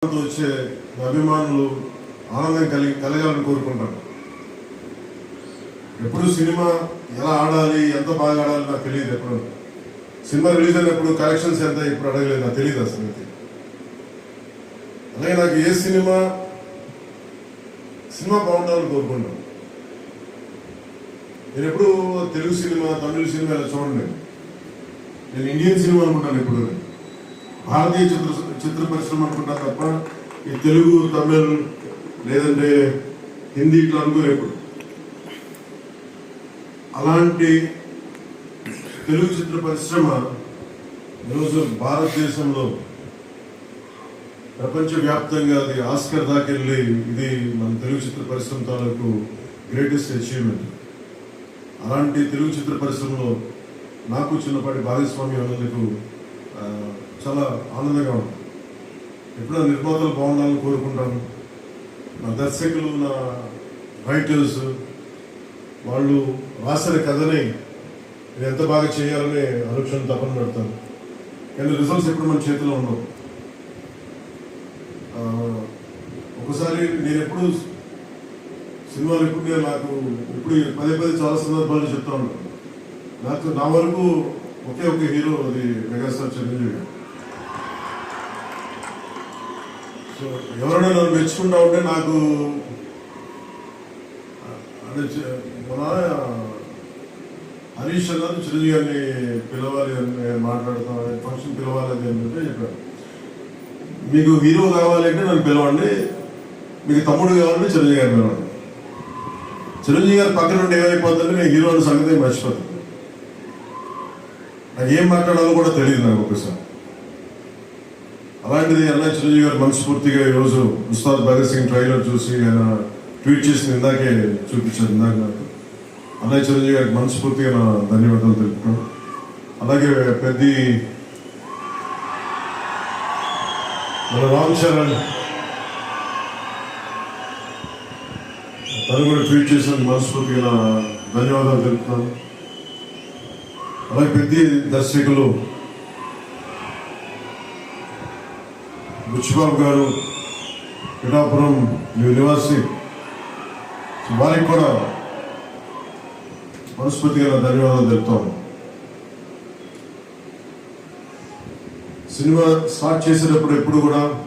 వచ్చే అభిమానులు ఆనందం కలగాలని కోరుకుంటాను. ఎప్పుడు సినిమా ఎలా ఆడాలి, ఎంత బాగా ఆడాలి నాకు తెలియదు. ఎప్పుడు సినిమా రిలీజ్ అయినప్పుడు కలెక్షన్స్ ఎంత ఇప్పుడు అడగలేదు, నాకు తెలియదు అసలు. అలాగే నాకు ఏ సినిమా బాగుండాలని కోరుకుంటాను. నేను ఎప్పుడు తెలుగు సినిమా, తమిళ సినిమా ఇలా చూడండి. నేను ఇండియన్ సినిమా అనుకుంటాను. ఇప్పుడు భారతీయ చిత్ర పరిశ్రమ అనుకుంటాను తప్ప ఈ తెలుగు, తమిళ్ లేదంటే హిందీ ఇట్లా అనుకోరు ఎప్పుడు. అలాంటి తెలుగు చిత్ర పరిశ్రమ ఈరోజు భారతదేశంలో ప్రపంచవ్యాప్తంగా అది ఆస్కర్ దాకెళ్ళి ఇది మన తెలుగు చిత్ర పరిశ్రమ తాలూకు గ్రేటెస్ట్ అచీవ్మెంట్. అలాంటి తెలుగు చిత్ర పరిశ్రమలో నాకు చిన్నపాటి భాగస్వామ్యం అన్నందుకు చాలా ఆనందంగా ఉంది. ఎప్పుడో నిర్మాతలు బాగుండాలని కోరుకుంటాను. నా దర్శకులు, నా రైటర్స్ వాళ్ళు రాసిన కథని నేను ఎంత బాగా చేయాలని అనుక్షణం తపన పెడతాను. కానీ రిజల్ట్స్ ఎప్పుడు మన చేతిలో ఉండవు. ఒకసారి నేను ఎప్పుడు సినిమాలు నాకు ఇప్పుడు పదే చాలా సందర్భాలు చెప్తా ఉంటాను. నా వరకు ఒకే ఒక హీరో, అది మెగాస్టార్ చిరంజీవి గారు. సో ఎవరైనా నన్ను మెచ్చుకుంటా ఉంటే నాకు మన హరీష్ అన్నారు చిరంజీవి గారిని పిలవాలి అని మాట్లాడుతాం, ఫంక్షన్ పిలవాలి అని అంటే చెప్పాను. మీకు హీరో కావాలంటే నన్ను పిలవండి, మీకు తమ్ముడు కావాలంటే చిరంజీవి గారిని పిలవండి. చిరంజీవి గారు పక్కన నుండి ఏమైపోతుందంటే నేను హీరో అనే సంగతి మర్చిపోతాను. నాకు ఏం మాట్లాడాలో కూడా తెలియదు నాకు ఒకసారి. అలాంటిది అన్నయ్య చిరంజీవి గారు మనస్ఫూర్తిగా ఈరోజు ఉస్తాద్ భగత్ సింగ్ ట్రైలర్ చూసి ఆయన ట్వీట్ చేసిన ఇందాకే చూపించారు. ఇందాక నాకు అన్నయ్య చిరంజీవి గారికి మనస్ఫూర్తిగా నా ధన్యవాదాలు తెలుపుతాను. అలాగే మన రామ్ చరణ్ తను కూడా ట్వీట్ చేసిన మనస్ఫూర్తిగా నా ధన్యవాదాలు తెలుపుతాను. అలాగే దర్శకులు బుచ్చిబాబు గారు, పిఠాపురం నివాసి, వారికి కూడా మనస్ఫూర్తిగా ధన్యవాదాలు తెలుపుతాను. సినిమా స్టార్ట్ చేసేటప్పుడు ఎప్పుడు కూడా